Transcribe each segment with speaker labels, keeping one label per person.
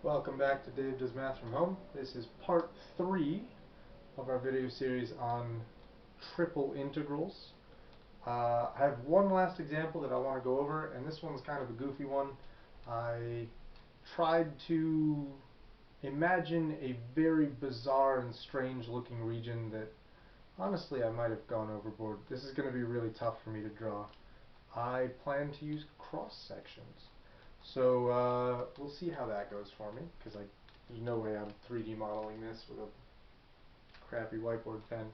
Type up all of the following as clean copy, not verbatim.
Speaker 1: Welcome back to Dave Does Math from Home. This is part 3 of our video series on triple integrals. I have one last example that I want to go over, and this one's kind of a goofy one. I tried to imagine a very bizarre and strange looking region that honestly I might have gone overboard. This is going to be really tough for me to draw. I plan to use cross sections. So we'll see how that goes for me, because there's no way I'm 3D modeling this with a crappy whiteboard pen.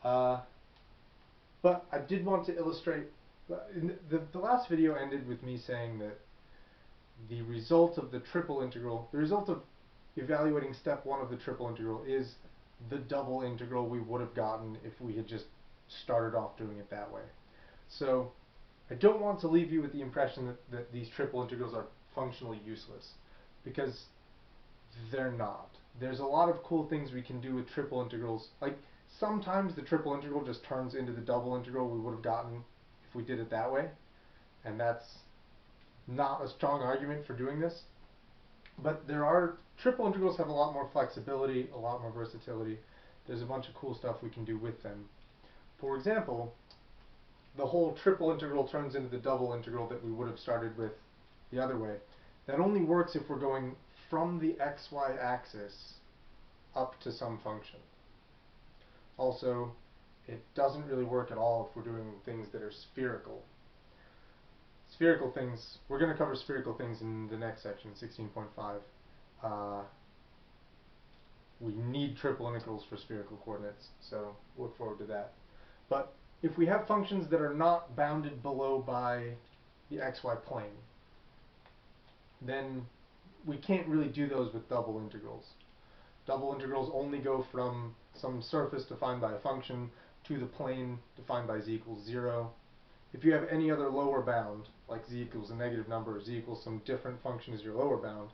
Speaker 1: But I did want to illustrate, the last video ended with me saying that the result of the triple integral, the result of evaluating step 1 of the triple integral is the double integral we would have gotten if we had just started off doing it that way. So I don't want to leave you with the impression that these triple integrals are functionally useless, because they're not. There's a lot of cool things we can do with triple integrals. Like, sometimes the triple integral just turns into the double integral we would have gotten if we did it that way, and that's not a strong argument for doing this. But triple integrals have a lot more flexibility, a lot more versatility. There's a bunch of cool stuff we can do with them. For example, the whole triple integral turns into the double integral that we would have started with the other way. That only works if we're going from the xy axis up to some function. Also, it doesn't really work at all if we're doing things that are spherical. Spherical things, we're going to cover spherical things in the next section, 16.5. We need triple integrals for spherical coordinates, so look forward to that. But if we have functions that are not bounded below by the xy plane, then we can't really do those with double integrals. Double integrals only go from some surface defined by a function to the plane defined by z equals 0. If you have any other lower bound, like z equals a negative number, or z equals some different function as your lower bound,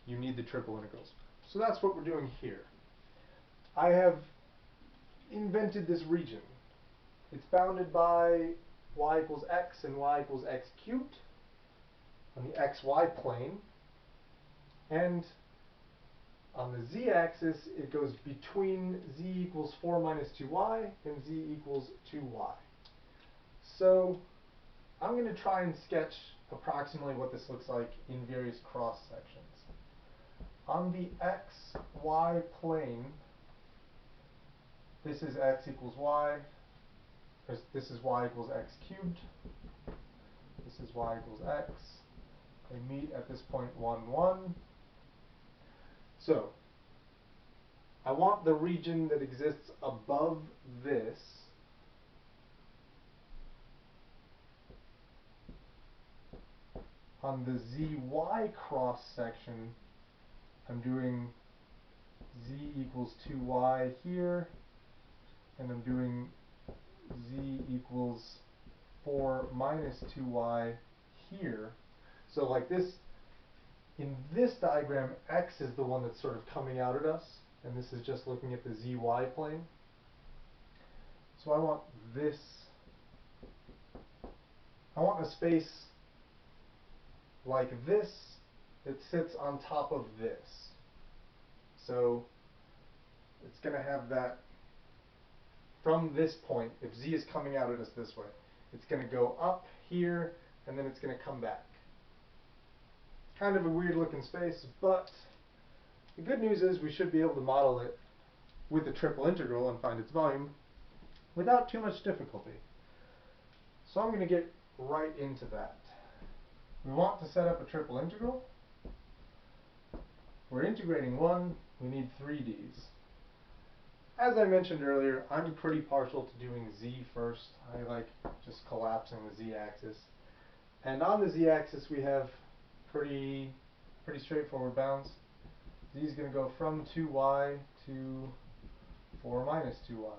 Speaker 1: you need the triple integrals. So that's what we're doing here. I have invented this region. It's bounded by y equals x and y equals x cubed on the xy plane, and on the z-axis it goes between z equals 4 minus 2y and z equals 2y. So I'm going to try and sketch approximately what this looks like in various cross sections. On the xy plane, this is x equals y, this is y equals x cubed, this is y equals x. They meet at this point 1, 1. So I want the region that exists above this on the zy cross section. I'm doing z equals 2y here, and I'm doing z equals 4 minus 2y here. So like this, in this diagram, x is the one that's sort of coming out at us, and this is just looking at the zy plane. So I want this, I want a space like this that sits on top of this. So it's going to have that from this point, if z is coming out at us this way, it's going to go up here, and then it's going to come back. Kind of a weird looking space, but the good news is we should be able to model it with the triple integral and find its volume without too much difficulty. So I'm going to get right into that. We want to set up a triple integral. We're integrating 1, we need 3Ds. As I mentioned earlier, I'm pretty partial to doing z first. I like just collapsing the z-axis. And on the z-axis we have pretty straightforward bounds. Z is going to go from 2y to 4 minus 2y.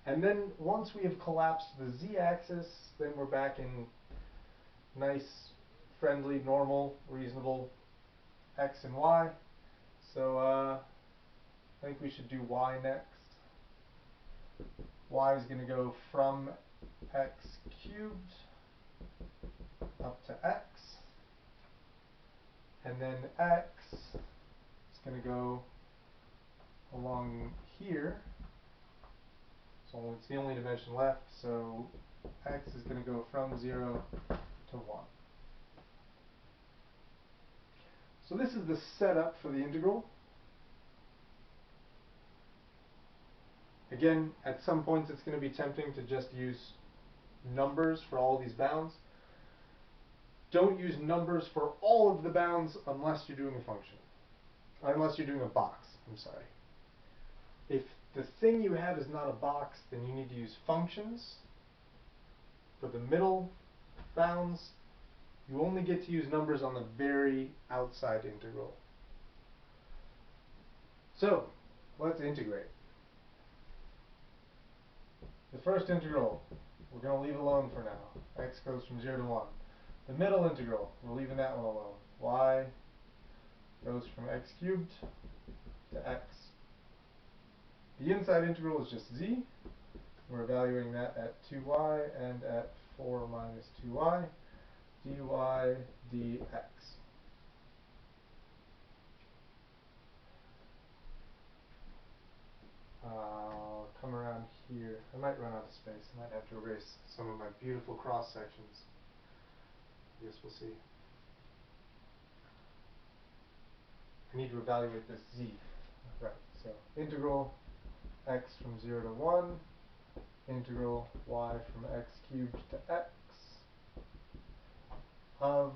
Speaker 1: And then once we have collapsed the z-axis, then we're back in nice, friendly, normal, reasonable x and y. So I think we should do y next. Y is going to go from x cubed up to x. and then x is going to go along here. So it's the only dimension left, so x is going to go from 0 to 1. So this is the setup for the integral. Again, at some points it's going to be tempting to just use numbers for all these bounds. Don't use numbers for all of the bounds unless you're doing a function. Unless you're doing a box, I'm sorry. If the thing you have is not a box, then you need to use functions. For the middle bounds, you only get to use numbers on the very outside integral. So, let's integrate. The first integral, we're going to leave alone for now. X goes from 0 to 1. The middle integral, we're leaving that one alone. Y goes from x cubed to x. The inside integral is just z. We're evaluating that at 2y and at 4 minus 2y, dy dx. I'll come around here. I might run out of space. I might have to erase some of my beautiful cross sections. I guess we'll see. I need to evaluate this z. Right, so integral x from 0 to 1, integral y from x cubed to x of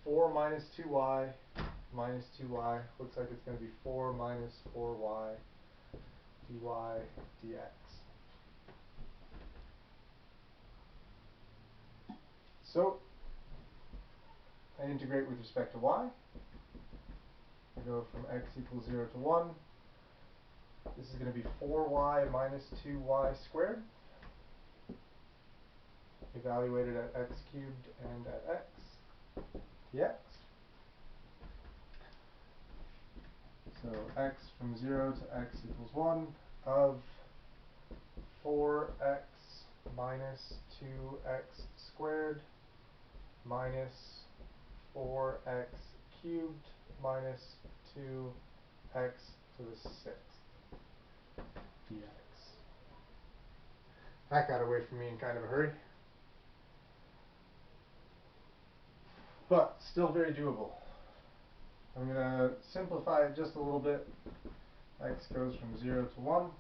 Speaker 1: 4 minus 2y minus 2y. Looks like it's going to be 4 minus 4y dy dx. So I integrate with respect to y. I go from x equals 0 to 1. This is going to be 4y minus 2y squared, evaluated at x cubed and at x dx. So x from 0 to x equals 1 of 4x minus 2x squared minus 4x cubed minus 2x to the 6th dx. That got away from me in kind of a hurry, but still very doable. I'm going to simplify it just a little bit. X goes from 0 to 1.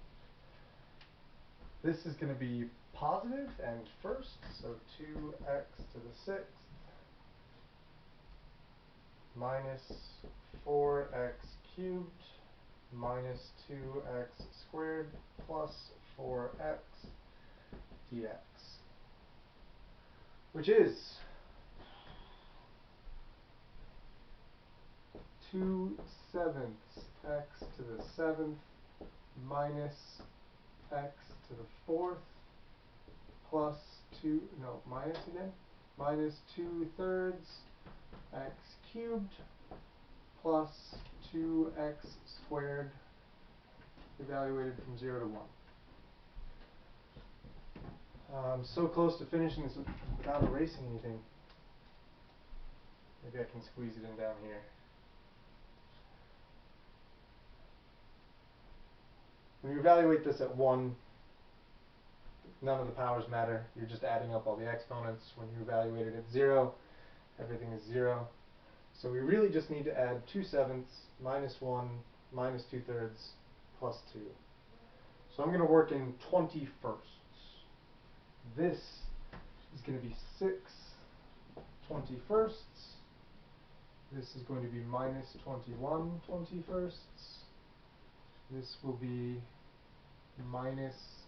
Speaker 1: This is going to be positive and first, so 2x to the 6th minus 4x cubed minus 2x squared plus 4x dx, which is 2/7 x to the 7th minus x to the 4th plus minus 2/3 x cubed plus 2x squared evaluated from 0 to 1. I'm so close to finishing this without erasing anything. Maybe I can squeeze it in down here. When you evaluate this at 1, none of the powers matter. You're just adding up all the exponents. When you evaluate it at 0, everything is 0. So we really just need to add 2/7 minus 1 minus 2/3 plus 2. So I'm going to work in 21sts. This is going to be 6 21sts. This is going to be minus 21 21sts. This will be minus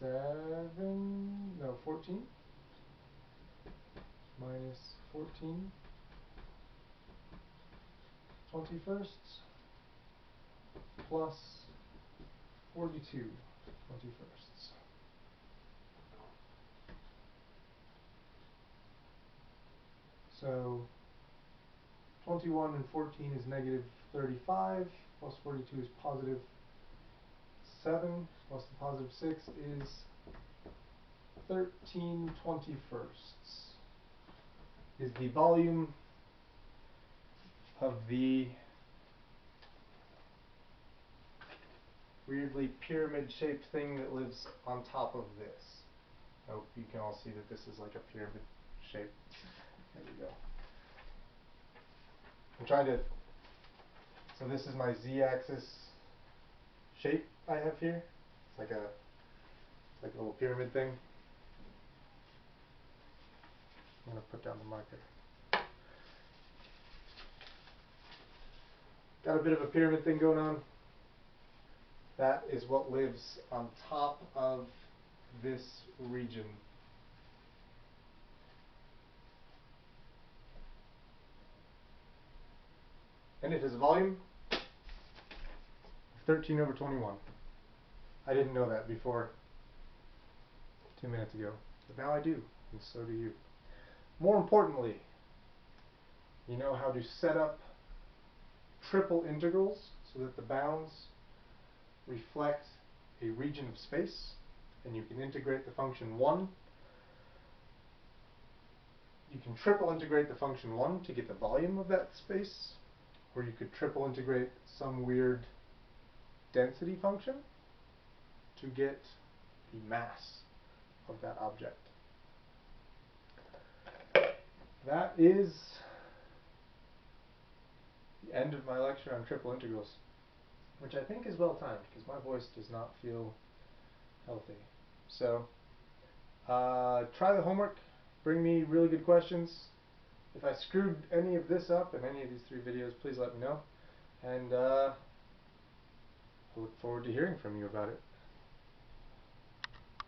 Speaker 1: 14. Minus 14 21sts plus 42 21sts. So 21 and 14 is negative 35, plus 42 is positive 7, plus the positive 6 is 13 21sts. Is the volume of the weirdly pyramid-shaped thing that lives on top of this. I hope you can all see that this is like a pyramid shape. There we go. I'm trying to, so this is my z-axis shape I have here. It's like a little pyramid thing. I'm going to put down the marker. Got a bit of a pyramid thing going on. That is what lives on top of this region. And it has a volume of 13/21. I didn't know that before 2 minutes ago, but now I do, and so do you. More importantly, you know how to set up triple integrals so that the bounds reflect a region of space, and you can integrate the function 1. You can triple integrate the function 1 to get the volume of that space, or you could triple integrate some weird density function to get the mass of that object. That is the end of my lecture on triple integrals, which I think is well timed because my voice does not feel healthy. So try the homework, bring me really good questions. If I screwed any of this up in any of these 3 videos, please let me know, and I look forward to hearing from you about it.